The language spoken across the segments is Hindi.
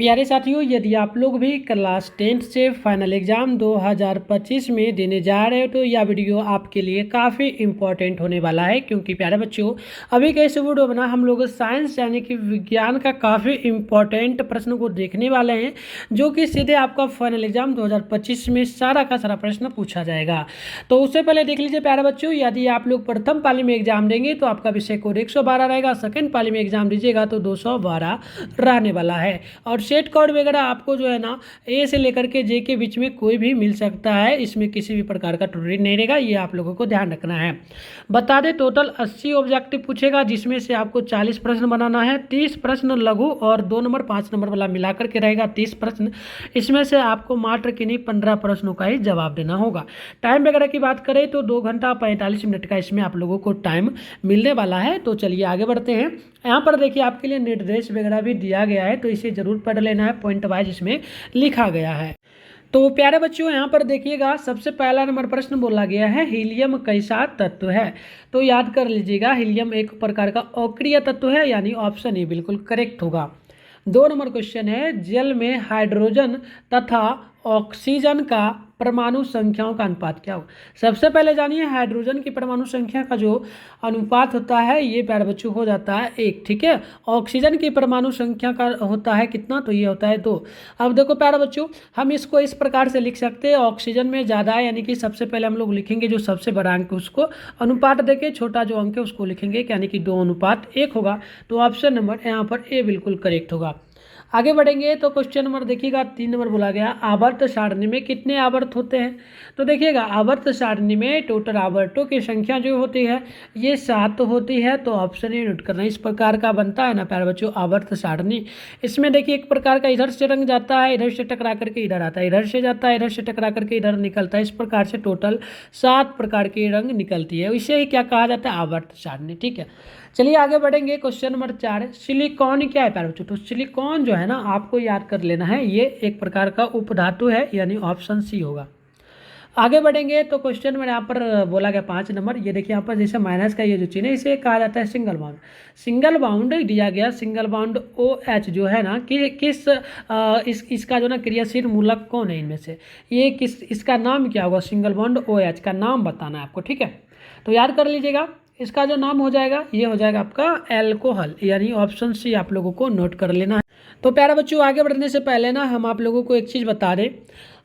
प्यारे साथियों, यदि आप लोग भी क्लास 10th से फाइनल एग्ज़ाम 2025 में देने जा रहे हो तो यह वीडियो आपके लिए काफ़ी इम्पोर्टेंट होने वाला है। क्योंकि प्यारे बच्चों, अभी के इस वीडियो में हम लोग साइंस यानी कि विज्ञान का काफ़ी इम्पोर्टेंट प्रश्न को देखने वाले हैं, जो कि सीधे आपका फाइनल एग्ज़ाम 2025 में सारा का सारा प्रश्न पूछा जाएगा। तो उससे पहले देख लीजिए प्यारे बच्चों, यदि आप लोग प्रथम पाली में एग्जाम देंगे तो आपका विषय कोड 112 रहेगा, सेकेंड पाली में एग्जाम दीजिएगा तो 212 रहने वाला है। और सेट कोड वगैरह आपको जो है ना ए से लेकर के जे के बीच में कोई भी मिल सकता है, इसमें किसी भी प्रकार का त्रुटि नहीं रहेगा, ये आप लोगों को ध्यान रखना है। बता दें टोटल 80 ऑब्जेक्टिव पूछेगा, जिसमें से आपको 40 प्रश्न बनाना है। 30 प्रश्न लघु और 2 नंबर 5 नंबर वाला मिला करके रहेगा 30 प्रश्न। इसमें से आपको मात्र किन्हीं 15 प्रश्नों का ही जवाब देना होगा। टाइम वगैरह की बात करें तो 2 घंटा 45 मिनट का इसमें आप लोगों को टाइम मिलने वाला है। तो चलिए आगे बढ़ते हैं। यहाँ पर देखिए आपके लिए निर्देश वगैरह भी दिया गया है, तो इसे जरूर पढ़ लेना है, पॉइंट वाइज इसमें लिखा गया है। तो प्यारे बच्चों, यहाँ पर देखिएगा सबसे पहला नंबर प्रश्न बोला गया है, हीलियम कैसा तत्व है। तो याद कर लीजिएगा, हीलियम एक प्रकार का अक्रिय तत्व है, यानी ऑप्शन ए बिल्कुल करेक्ट होगा। 2 नंबर क्वेश्चन है, जल में हाइड्रोजन तथा ऑक्सीजन का परमाणु संख्याओं का अनुपात क्या हो। सबसे पहले जानिए, हाइड्रोजन की परमाणु संख्या का जो अनुपात होता है ये प्यारे बच्चों हो जाता है 1, ठीक है। ऑक्सीजन की परमाणु संख्या का होता है कितना, तो ये होता है 2। अब देखो प्यारे बच्चों, हम इसको इस प्रकार से लिख सकते हैं, ऑक्सीजन में ज़्यादा है, यानी कि सबसे पहले हम लोग लिखेंगे जो सबसे बड़ा अंक उसको अनुपात देके छोटा जो अंक है उसको लिखेंगे, यानी कि 2:1 होगा। तो ऑप्शन नंबर यहाँ पर ए बिल्कुल करेक्ट होगा। आगे बढ़ेंगे तो क्वेश्चन नंबर देखिएगा 3 नंबर बोला गया, आवर्त सारणी में कितने आवर्त होते हैं। तो देखिएगा आवर्त सारणी में टोटल आवर्तों की संख्या जो होती है ये 7 होती है। तो ऑप्शन ए नोट करना, इस प्रकार का बनता है ना प्यारे बच्चों आवर्त सारणी। इसमें देखिए एक प्रकार का इधर से रंग जाता है, इधर से टकरा करके इधर आता है, इधर से जाता है, इधर से टकरा करके इधर निकलता है। इस प्रकार से टोटल 7 प्रकार की रंग निकलती है, इसे ही क्या कहा जाता है, आवर्त सारणी, ठीक है। चलिए आगे बढ़ेंगे। क्वेश्चन नंबर 4, सिलिकॉन क्या है प्यारे बच्चों। तो सिलिकॉन जो है ना आपको याद कर लेना है, ये एक प्रकार का उपधातु है, यानी ऑप्शन सी होगा। आगे बढ़ेंगे तो क्वेश्चन में यहाँ पर बोला गया 5 नंबर, ये देखिए यहाँ पर जैसे माइनस का ये जो चिन्ह है इसे कहा जाता है सिंगल बाउंड। सिंगल बाउंड दिया गया, सिंगल बाउंड OH जो है ना कि किस इसका जो ना क्रियाशील मूलक कौन है इनमें से, ये किस इसका नाम क्या होगा, सिंगल बाउंड OH का नाम बताना है आपको, ठीक है। तो याद कर लीजिएगा, इसका जो नाम हो जाएगा ये हो जाएगा आपका एल्कोहल, यानी ऑप्शन सी आप लोगों को नोट कर लेना है। तो प्यारे बच्चों, आगे बढ़ने से पहले ना हम आप लोगों को एक चीज़ बता दें,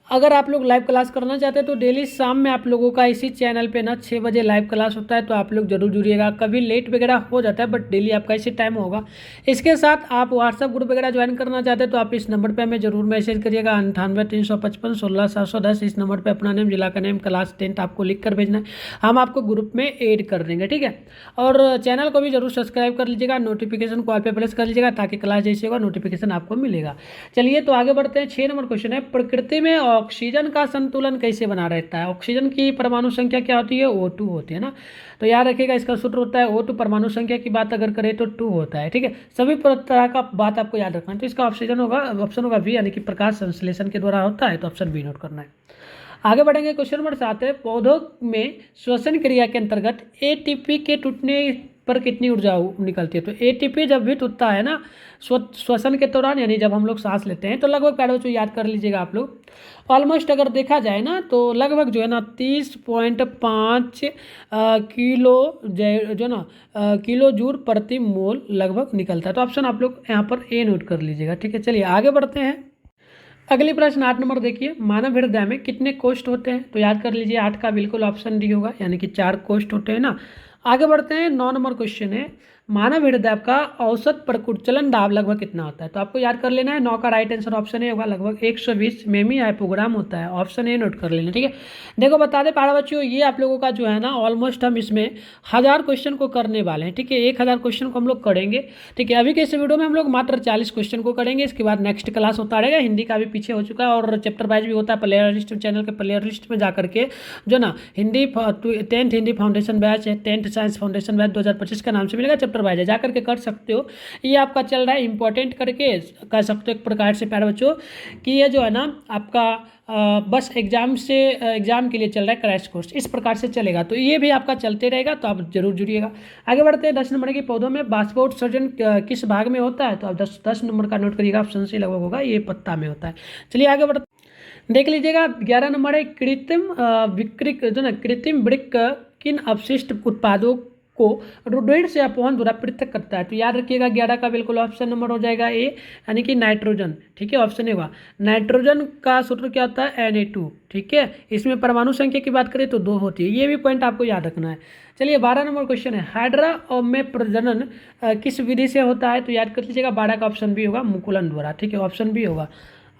अगर आप लोग लाइव क्लास करना चाहते हैं तो डेली शाम में आप लोगों का इसी चैनल पे ना 6 बजे लाइव क्लास होता है, तो आप लोग जरूर जुड़िएगा। कभी लेट वगैरह हो जाता है बट डेली आपका इसी टाइम होगा। इसके साथ आप व्हाट्सअप ग्रुप वगैरह ज्वाइन करना चाहते हैं तो आप इस नंबर पे हमें जरूर मैसेज करिएगा, 98 355 16 710। इस नंबर पर अपना नेम, जिला का नेम, क्लास 10th आपको लिख कर भेजना है, हम आपको ग्रुप में ऐड कर देंगे, ठीक है। और चैनल को भी जरूर सब्सक्राइब कर लीजिएगा, नोटिफिकेशन कॉल पे प्रेस कर लीजिएगा ताकि क्लास जैसे होगा नोटिफिकेशन आपको मिलेगा। चलिए तो आगे बढ़ते हैं। 6 नंबर क्वेश्चन है, प्रकृति में ऑक्सीजन का संतुलन कैसे बना रहता है। ऑक्सीजन की परमाणु संख्या क्या होती है, O2 होती है ना। तो याद रखिएगा इसका सूत्र होता है O2, परमाणु संख्या की बात अगर करें तो 2 होता है, ठीक है। सभी तरह का बात आपको याद रखना है। तो इसका ऑप्शन होगा बी, यानी कि प्रकाश संश्लेषण के द्वारा होता है, तो ऑप्शन बी नोट करना है। आगे बढ़ेंगे। क्वेश्चन नंबर 7 है, पौधों में श्वसन क्रिया के अंतर्गत ATP के टूटने पर कितनी ऊर्जा निकलती है। तो ATP जब भी टूटता है ना श्वसन के दौरान, यानी जब हम लोग सांस लेते हैं, तो लगभग प्यारे बच्चों याद कर लीजिएगा आप लोग, ऑलमोस्ट अगर देखा जाए ना तो लगभग जो है ना 30.5 किलो जो ना किलो जूल प्रति मोल लगभग निकलता है। तो ऑप्शन आप लोग यहाँ पर ए नोट कर लीजिएगा, ठीक है। चलिए आगे बढ़ते हैं। अगली प्रश्न 8 नंबर देखिए, मानव हृदय में कितने कोष्ठ होते हैं। तो याद कर लीजिए 8 का बिल्कुल ऑप्शन डी होगा, यानी कि 4 कोष्ठ होते हैं ना। आगे बढ़ते हैं। 9 नंबर क्वेश्चन है, मानव हृदय का औसत प्रकुंचलन दाब लगभग कितना होता है। तो आपको याद कर लेना है, 9 का राइट आंसर ऑप्शन ए होगा, लगभग 120 मिमी हाइपोग्राम होता है, ऑप्शन ए नोट कर लेना, ठीक है। देखो बता दें प्यारे बच्चों, ये आप लोगों का जो है ना ऑलमोस्ट हम इसमें 1000 क्वेश्चन को करने वाले हैं, ठीक है। 1000 क्वेश्चन को हम लोग करेंगे, ठीक है। अभी के इस वीडियो में हम लोग मात्र 40 क्वेश्चन को करेंगे, इसके बाद नेक्स्ट क्लास होता रहेगा। हिंदी का भी पीछे हो चुका है और चैप्टर वाइज भी होता है। प्लेयर लिस्ट चैनल के प्लेयर लिस्ट में जाकर के जो ना Hindi 10th Hindi foundation batch है, 10th साइंस फाउंडेशन बैच 2025 का नाम से मिलेगा। चैप्टर सुपरवाइजर जा करके कर सकते हो। ये आपका चल रहा है इंपॉर्टेंट करके कह सकते हो एक प्रकार से प्यारे बच्चों कि ये जो है ना आपका बस एग्जाम के लिए चल रहा है क्रैश कोर्स, इस प्रकार से चलेगा। तो ये भी आपका चलते रहेगा, तो आप जरूर जुड़िएगा। आगे बढ़ते हैं 10 नंबर के पौधों में बाष्पोत्सर्जन किस भाग में होता है, तो आप 10 नंबर का नोट करिएगा, ऑप्शन सी लगभग होगा, ये पत्ता में होता है। चलिए आगे बढ़ते देख लीजिएगा। 11 नंबर है कृत्रिम वृक्क किन अपशिष्ट उत्पादों को रोडेंट से अपवहन द्वारा पृथक करता है, तो याद रखिएगा 11 का बिल्कुल ऑप्शन नंबर हो जाएगा ए, यानी कि नाइट्रोजन। ठीक है, ऑप्शन ए होगा। नाइट्रोजन का सूत्र क्या होता है, Na2। ठीक है, इसमें परमाणु संख्या की बात करें तो 2 होती है, ये भी पॉइंट आपको याद रखना है। चलिए 12 नंबर क्वेश्चन है, हाइड्रा में प्रजनन किस विधि से होता है, तो याद कर लीजिएगा 12 का ऑप्शन बी होगा, मुकुलन द्वारा। ठीक है, ऑप्शन बी होगा।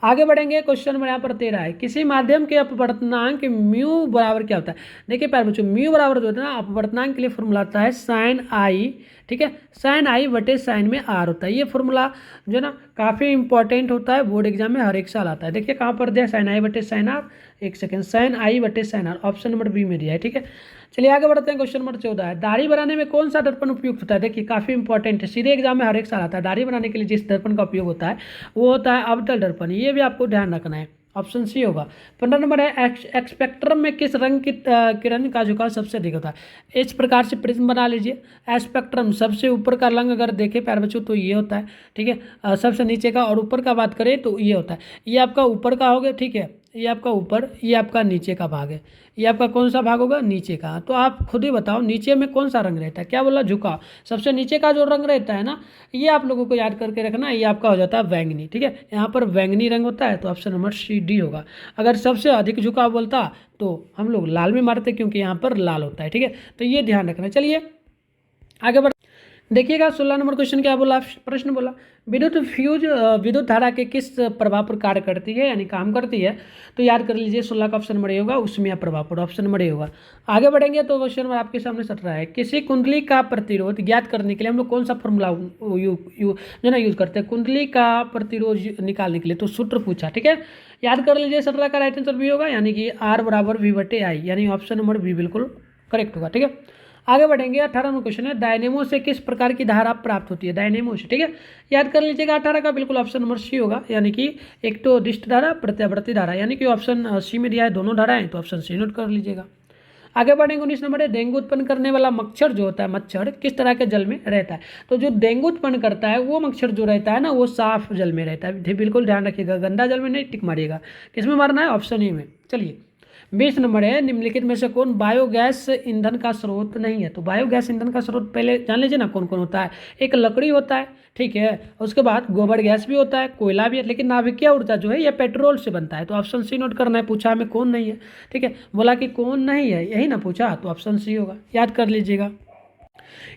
आगे बढ़ेंगे, क्वेश्चन नंबर यहाँ पर 13 है, किसी माध्यम के अपवर्तनांक म्यू बराबर क्या होता है। देखिए प्यारे बच्चों, म्यू बराबर जो होता है ना अपवर्तनांक के लिए फॉर्मूला आता है साइन आई। ठीक है, साइन आई बटे साइन में आर होता है। ये फॉर्मूला जो है ना काफ़ी इंपॉर्टेंट होता है, बोर्ड एग्जाम में हर एक साल आता है। देखिए कहाँ पर दिया, साइन आई बटे साइन आर, एक सेकेंड, साइन आई बटे sine R, option number B में दिया है। ठीक है, चलिए आगे बढ़ते हैं। क्वेश्चन नंबर 14 है, दाढ़ी बनाने में कौन सा दर्पण उपयुक्त होता है। देखिए काफ़ी इंपॉर्टेंट है, सीधे एग्जाम में हर एक साल आता है। दाढ़ी बनाने के लिए जिस दर्पण का उपयोग होता है वो होता है अवतल दर्पण, ये भी आपको ध्यान रखना है, ऑप्शन सी होगा। 15 नंबर है, एक्सपेक्ट्रम में किस रंग की किरण का झुकाव सबसे अधिक होता है। इस प्रकार से प्रिज्म बना लीजिए। स्पेक्ट्रम सबसे ऊपर का रंग अगर देखें प्यारे बच्चों तो ये होता है। ठीक है, सबसे नीचे का और ऊपर का बात करें तो ये होता है। ये आपका ऊपर का हो गया, ठीक है, ये आपका ऊपर, ये आपका नीचे का भाग है। ये आपका कौन सा भाग होगा, नीचे का। तो आप खुद ही बताओ नीचे में कौन सा रंग रहता है, क्या बोला, झुकाव। सबसे नीचे का जो रंग रहता है ना, ये आप लोगों को याद करके रखना, ये आपका हो जाता है बैंगनी। ठीक है, यहाँ पर बैंगनी रंग होता है, तो ऑप्शन नंबर सी डी होगा। अगर सबसे अधिक झुकाव बोलता तो हम लोग लाल में मारते, क्योंकि यहाँ पर लाल होता है। ठीक है, तो ये ध्यान रखना। चलिए आगे बढ़ देखिएगा। 16 नंबर क्वेश्चन क्या बोला, प्रश्न बोला, विद्युत धारा के किस प्रभाव पर कार्य करती है, यानी काम करती है। तो याद कर लीजिए 16 का ऑप्शन नंबर ए होगा, उसमें प्रभाव पर, ऑप्शन नंबर ए होगा। आगे बढ़ेंगे तो क्वेश्चन नंबर आपके सामने 17 है, किसी कुंडली का प्रतिरोध ज्ञात करने के लिए हम लोग कौन सा फॉर्मूला जो ना यूज करते हैं कुंडली का प्रतिरोध निकालने के लिए, तो सूत्र पूछा। ठीक है, याद कर लीजिए 17 का राइट आंसर भी होगा, यानी कि R बराबर V बटे आई, यानी ऑप्शन नंबर बी बिल्कुल करेक्ट होगा। ठीक है, आगे बढ़ेंगे। 18 में क्वेश्चन है, डायनेमो से किस प्रकार की धारा प्राप्त होती है, डायनेमो से। ठीक है, याद कर लीजिएगा 18 का बिल्कुल ऑप्शन नंबर सी होगा, यानी कि एक तो दिष्ट धारा, प्रत्यावर्ती धारा, यानी कि ऑप्शन सी में दिया है, दोनों धाराएं, तो ऑप्शन सी नोट कर लीजिएगा। आगे बढ़ेंगे। 19 नंबर है, डेंगू उत्पन्न करने वाला मच्छर जो होता है, मच्छर किस तरह के जल में रहता है। तो जो डेंगू उत्पन्न करता है वो मच्छर जो रहता है ना, वो साफ जल में रहता है। बिल्कुल ध्यान रखिएगा, गंदा जल में नहीं टिक मारिएगा। किस में मारना है, ऑप्शन ए में। चलिए 20 नंबर है, निम्नलिखित में से कौन बायोगैस ईंधन का स्रोत नहीं है। तो बायोगैस ईंधन का स्रोत पहले जान लीजिए ना कौन कौन होता है। एक लकड़ी होता है, ठीक है, उसके बाद गोबर गैस भी होता है, कोयला भी है, लेकिन नाभिकीय ऊर्जा जो है ये पेट्रोल से बनता है। तो ऑप्शन सी नोट करना है, पूछा हमें कौन नहीं है। ठीक है, बोला कि कौन नहीं है, यही ना पूछा, तो ऑप्शन सी होगा, याद कर लीजिएगा।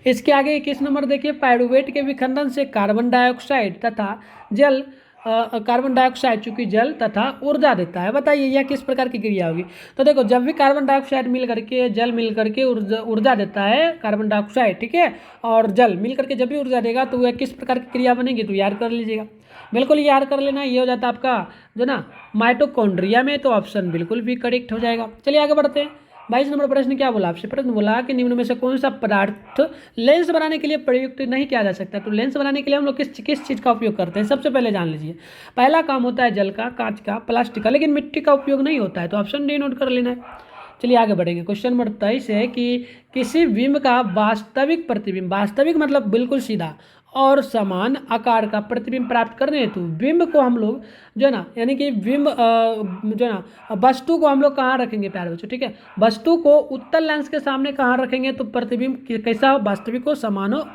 इसके आगे 21 नंबर देखिए, पायरुवेट के विखंडन से कार्बन डाइऑक्साइड तथा जल कार्बन डाइऑक्साइड चूंकि जल तथा ऊर्जा देता है। बताइए यह किस प्रकार की क्रिया होगी। तो देखो, जब भी कार्बन डाइऑक्साइड मिल करके जल मिल करके ऊर्जा देता है, कार्बन डाइऑक्साइड, ठीक है, और जल मिल करके जब भी ऊर्जा देगा तो वह किस प्रकार की क्रिया बनेगी, तो याद कर लीजिएगा, बिल्कुल याद कर लेना। ये हो जाता है आपका जो ना माइटोकॉन्ड्रिया में, तो ऑप्शन बिल्कुल भी करेक्ट हो जाएगा। चलिए आगे बढ़ते हैं। 22 नंबर प्रश्न क्या बोला आपसे, प्रश्न बोला कि निम्न में से कौन सा पदार्थ लेंस बनाने के लिए प्रयुक्त नहीं किया जा सकता। तो लेंस बनाने के लिए हम लोग किस चीज़ का उपयोग करते हैं, सबसे पहले जान लीजिए। पहला काम होता है जल का, कांच का, प्लास्टिक का, लेकिन मिट्टी का उपयोग नहीं होता है, तो ऑप्शन डी नोट कर लेना है। चलिए आगे बढ़ेंगे। क्वेश्चन नंबर 23 है कि किसी बिंब का वास्तविक प्रतिबिंब, वास्तविक मतलब बिल्कुल सीधा और समान आकार का प्रतिबिंब प्राप्त करने हेतु बिंब को हम लोग जो है ना, यानी कि बिंब जो है ना वस्तु को हम लोग कहाँ रखेंगे प्यारे बच्चों। ठीक है, वस्तु को उत्तल लेंस के सामने कहाँ रखेंगे, तो प्रतिबिंब कैसा हो, वास्तविक हो, समान हो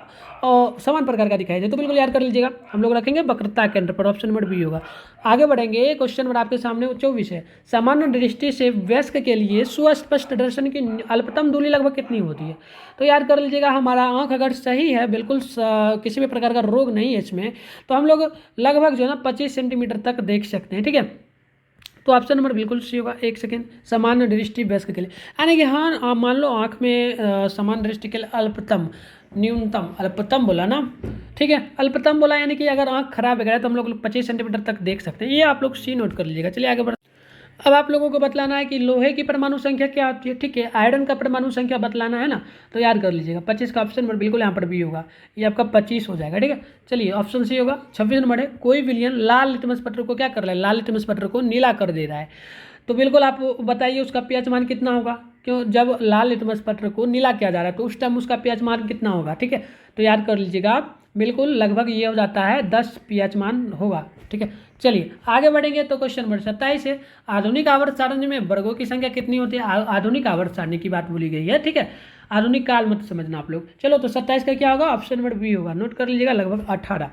और समान प्रकार का दिखाई दे, तो बिल्कुल याद कर लीजिएगा, हम लोग रखेंगे वक्रता केंद्र पर, ऑप्शन नंबर बी होगा। आगे बढ़ेंगे। क्वेश्चन नंबर आपके सामने 24 है, सामान्य दृष्टि से वयस्क के लिए सुस्पष्ट दर्शन की अल्पतम दूरी लगभग कितनी होती है। तो याद कर लीजिएगा, हमारा आंख अगर सही है, बिल्कुल किसी भी प्रकार का रोग नहीं है इसमें, तो हम लोग लगभग जो है ना 25 सेंटीमीटर तक देख सकते हैं। ठीक है, तो ऑप्शन नंबर बिल्कुल सी होगा। एक सेकेंड, सामान्य दृष्टि वयस्क के लिए, यानी कि हाँ मान लो आँख में सामान्य दृष्टि के लिए अल्पतम, न्यूनतम, अल्पतम बोला ना, ठीक है, अल्पतम बोला, यानी कि अगर आँख खराब है तो हम लोग 25 सेंटीमीटर तक देख सकते हैं। ये आप लोग सी नोट कर लीजिएगा। चलिए आगे बढ़ अब आप लोगों को बतलाना है कि लोहे की परमाणु संख्या क्या होती है, ठीक है। आयरन का परमाणु संख्या बतलाना है ना, तो याद कर लीजिएगा 25 का ऑप्शन नंबर बिल्कुल यहाँ पर भी होगा, ये आपका 25 हो जाएगा, ठीक है। चलिए ऑप्शन सी होगा। 26 नंबर है, कोई विलियन लाल लिटमस पत्र को क्या कर रहा है, लाल लिटमस पत्र को नीला कर दे रहा है, तो बिल्कुल आप बताइए उसका पीएच मान कितना होगा। क्यों, जब लाल लिटमस पत्र को नीला किया जा रहा है तो उस टाइम उसका पीएच मान कितना होगा, ठीक है। तो याद कर लीजिएगा आप, बिल्कुल लगभग ये हो जाता है 10 पीएच मान होगा, ठीक है। चलिए आगे बढ़ेंगे तो क्वेश्चन नंबर 27 है, आधुनिक आवर्त सारणी में वर्गों की संख्या कितनी होती है। आधुनिक आवर्त सारणी की बात बोली गई है, ठीक है। आधुनिक काल मत समझना आप लोग। चलो तो 27 का क्या होगा, ऑप्शन नंबर बी होगा, नोट कर लीजिएगा, लगभग 18।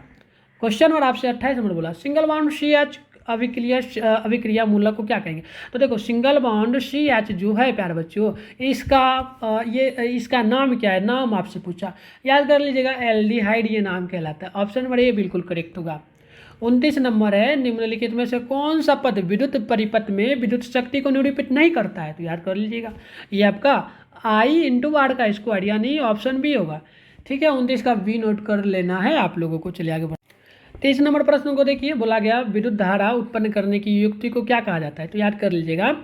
क्वेश्चन नंबर आपसे 28 नंबर बोला, सिंगल बॉन्ड CH अभिक्रिया मूलक को क्या कहेंगे। तो देखो सिंगल बॉन्ड CH जो है प्यारे बच्चों, इसका नाम क्या है, नाम आपसे पूछा, याद कर लीजिएगा, एल्डिहाइड ये नाम कहलाता है। ऑप्शन नंबर ए बिल्कुल करेक्ट होगा। 29 नंबर है, निम्नलिखित में से कौन सा पद विद्युत परिपथ में विद्युत शक्ति को निरूपित नहीं करता है। तो याद कर लीजिएगा, ये आपका I/R का स्क्वायर यानी ऑप्शन बी होगा, ठीक है। 29 का बी नोट कर लेना है आप लोगों को। चलिए आगे बढ़ 23 नंबर प्रश्न को देखिए, बोला गया विद्युत धारा उत्पन्न करने की युक्ति को क्या कहा जाता है। तो याद कर लीजिएगा,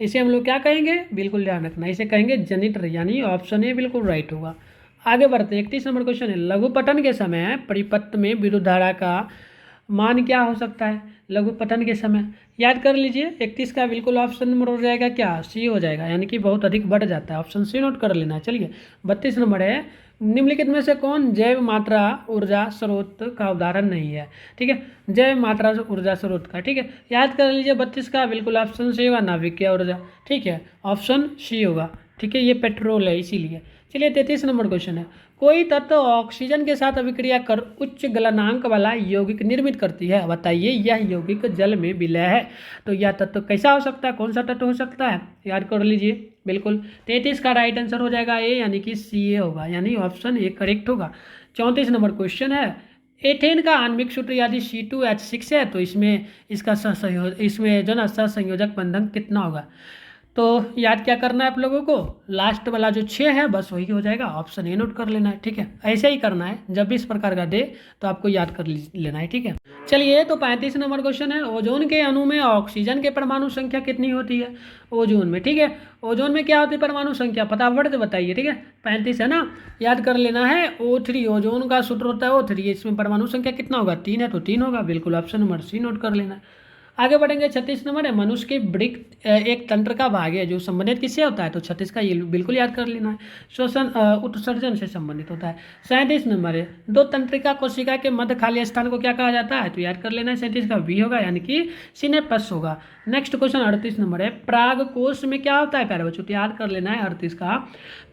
इसे हम लोग क्या कहेंगे, बिल्कुल ध्यान रखना, इसे कहेंगे जनित्र, यानी ऑप्शन ए बिल्कुल राइट होगा। आगे बढ़ते हैं, 31 नंबर क्वेश्चन है, लघुपठन के समय परिपथ में विद्युत धारा का मान क्या हो सकता है। लघुपठन के समय याद कर लीजिए, 31 का बिल्कुल ऑप्शन नंबर हो जाएगा क्या, सी हो जाएगा, यानी कि बहुत अधिक बढ़ जाता है, ऑप्शन सी नोट कर लेना है। चलिए 32 नंबर है, निम्नलिखित में से कौन जैव मात्रा ऊर्जा स्रोत का उदाहरण नहीं है, ठीक है। जैव मात्रा ऊर्जा स्रोत का, ठीक है, याद कर लीजिए 32 का बिल्कुल ऑप्शन सी होगा, नाभिकीय ऊर्जा, ठीक है, ऑप्शन सी होगा, ठीक है, ये पेट्रोल है इसीलिए। चलिए 33 नंबर क्वेश्चन है, कोई तत्व ऑक्सीजन के साथ अभिक्रिया कर उच्च गलनांक वाला यौगिक निर्मित करती है, बताइए यह यौगिक जल में विलय है। तो यह तत्व कैसा हो सकता है, कौन सा तत्व हो सकता है, याद कर लीजिए, बिल्कुल 33 का राइट आंसर हो जाएगा ए, यानी कि CA होगा, यानी ऑप्शन ए करेक्ट होगा। 34 नंबर क्वेश्चन है, एथेन का आणविक सूत्र यदि C2H6 है तो इसमें जो ना सहसंयोजक बंधन कितना होगा। तो याद क्या करना है आप लोगों को, लास्ट वाला जो 6 है बस वही हो जाएगा, ऑप्शन ए नोट कर लेना है, ठीक है। ऐसे ही करना है, जब भी इस प्रकार का दे तो आपको याद कर लेना है, ठीक है। चलिए तो 35 नंबर क्वेश्चन है, ओजोन के अणु में ऑक्सीजन के परमाणु संख्या कितनी होती है। ओजोन में, ठीक है, ओजोन में क्या होती है परमाणु संख्या, फटाफट से बताइए, ठीक है। 35 है ना, याद कर लेना है, O3 ओजोन का सूत्र होता है O3, इसमें परमाणु संख्या कितना होगा, 3 है तो 3 होगा, बिल्कुल ऑप्शन नंबर सी नोट कर लेना है। आगे बढ़ेंगे, 36 नंबर है, मनुष्य के वृक्क एक तंत्र का भाग है जो संबंधित किससे होता है। तो 36 का ये बिल्कुल याद कर लेना है, श्वसन उत्सर्जन से संबंधित होता है। 37 नंबर है, दो तंत्रिका कोशिका के मध्य खाली स्थान को क्या कहा जाता है। तो याद कर लेना है, 37 का बी होगा, यानी कि सिनेपस होगा। नेक्स्ट क्वेश्चन 38 नंबर है, प्राग कोश में क्या होता है प्यारे बच्चों, तो याद कर लेना है 38 का,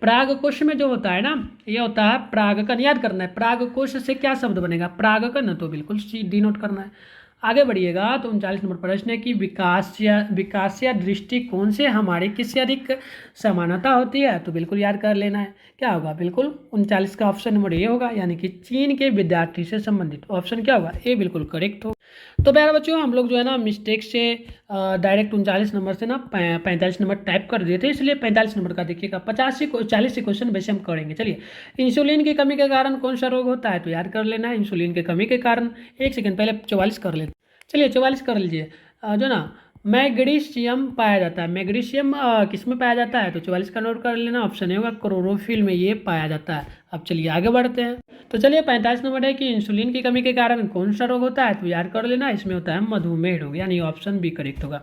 प्राग कोश में जो होता है ना, ये होता है प्रागकण, याद करना है, प्राग कोश से क्या शब्द बनेगा, प्रागकण, तो बिल्कुल सी डी नोट करना है। आगे बढ़िएगा तो 39 नंबर प्रश्न है कि विकास या दृष्टिकोण से हमारी किससे अधिक समानता होती है। तो बिल्कुल याद कर लेना है, क्या होगा, बिल्कुल 39 का ऑप्शन नंबर ए होगा, यानी कि चीन के विद्यार्थी से संबंधित, ऑप्शन क्या होगा, ए बिल्कुल करेक्ट हो। तो प्यारे बच्चों हम लोग जो है ना मिस्टेक से डायरेक्ट 39 नंबर से ना 45 नंबर टाइप कर दिए थे, इसलिए 45 नंबर का देखिएगा, 40 क्वेश्चन वैसे हम करेंगे। चलिए, इंसुलिन की कमी के कारण कौन सा रोग होता है। तो याद कर लेना है, इंसुलिन की कमी के कारण, एक सेकंड पहले 44 कर लेते, चलिए 44 कर लीजिए, जो ना मैग्नीशियम पाया जाता है, मैग्नीशियम किस में पाया जाता है। तो 44 का नोट कर लेना, ऑप्शन ए होगा, क्लोरोफिल में ये पाया जाता है। अब चलिए आगे बढ़ते हैं, तो चलिए 45 नंबर है कि इंसुलिन की कमी के कारण कौन सा रोग होता है। तो याद कर लेना, इसमें होता है मधुमेह रोग, यानी ऑप्शन बी करेक्ट होगा।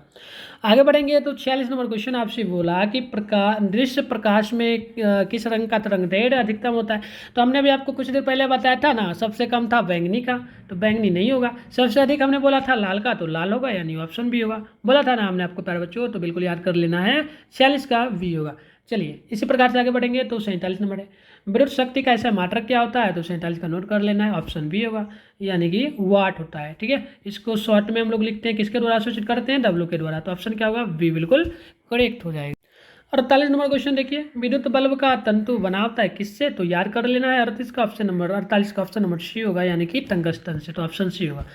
आगे बढ़ेंगे तो 46 नंबर क्वेश्चन आपसे बोला कि दृश्य प्रकाश में किस रंग का तरंग दैर्ध्य अधिकतम होता है। तो हमने अभी आपको कुछ देर पहले बताया था ना, सबसे कम था बैंगनी का, तो बैंगनी नहीं होगा, सबसे अधिक हमने बोला था लाल का, तो लाल होगा, यानी ऑप्शन बी होगा। बोला था ना हमने आपको प्यारे बच्चों, तो बिल्कुल याद कर लेना है, 46 का बी होगा। चलिए इसी प्रकार से आगे बढ़ेंगे तो 47 नंबर है, विद्युत शक्ति का ऐसा मात्रक क्या होता है। तो 47 का नोट कर लेना है, ऑप्शन बी होगा, यानी कि वाट होता है, ठीक है। इसको शॉर्ट में हम लोग लिखते हैं, किसके द्वारा सूचित करते हैं, डब्ल्यू के द्वारा, तो ऑप्शन क्या होगा, बी बिल्कुल करेक्ट हो जाएगा। 48 नंबर क्वेश्चन देखिए, विद्युत बल्ब का तंतु बना होता है किससे। तो याद कर लेना है 38 का ऑप्शन नंबर, 48 का ऑप्शन नंबर सी होगा, यानी कि टंगस्टन से, तो ऑप्शन सी होगा।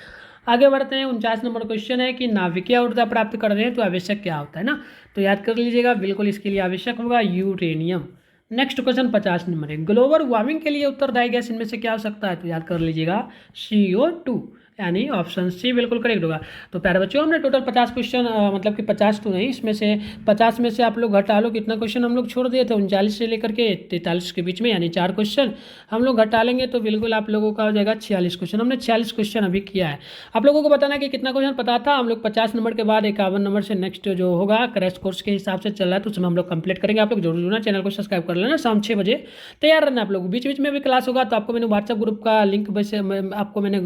आगे बढ़ते हैं, 49 नंबर क्वेश्चन है कि नाभिकीय ऊर्जा प्राप्त कर रहे हैं तो आवश्यक क्या होता है ना। तो याद कर लीजिएगा, बिल्कुल इसके लिए आवश्यक होगा यूरेनियम। नेक्स्ट क्वेश्चन 50 नंबर है, ग्लोबल वार्मिंग के लिए उत्तरदायी गैस इनमें से क्या हो सकता है। तो याद कर लीजिएगा CO2, यानी ऑप्शन सी बिल्कुल करेक्ट होगा। तो प्यारे बच्चों हमने टोटल 50 क्वेश्चन मतलब कि 50 तो नहीं, इसमें से 50 में से आप लोग घटा लो कितना क्वेश्चन हम लोग छोड़ दिए थे, 39 से लेकर के 43 के बीच में, यानी 4 क्वेश्चन हम लोग घटा लेंगे तो बिल्कुल आप लोगों का हो जाएगा 46 क्वेश्चन। हमने 46 क्वेश्चन अभी किया है। आप लोगों को बताना कि कितना क्वेश्चन पता था। हम लोग 50 नंबर के बाद 51 नंबर से नेक्स्ट जो होगा क्रैश कोर्स के हिसाब से चल रहा है, तो उसमें हम लोग कंप्लीट करेंगे। आप लोग जरूर जुड़ना, चैनल को सब्सक्राइब कर लेना, शाम 6 बजे तैयार रहना। आप लोग बीच बीच में भी क्लास होगा, तो आपको मैंने व्हाट्सएप ग्रुप का लिंक वैसे आपको मैंने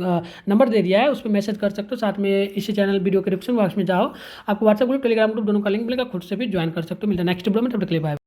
नंबर दे दिया है, उस पर मैसेज कर सकते हो। साथ में इसी चैनल वीडियो के डिस्क्रिप्शन बॉक्स में जाओ, आपको व्हाट्सएप ग्रुप टेलीग्राम ग्रुप दोनों का लिंक मिलेगा, खुद से भी ज्वाइन कर सकते हो। मिलता है नेक्स्ट वीडियो में, तब तक के लिए बाय।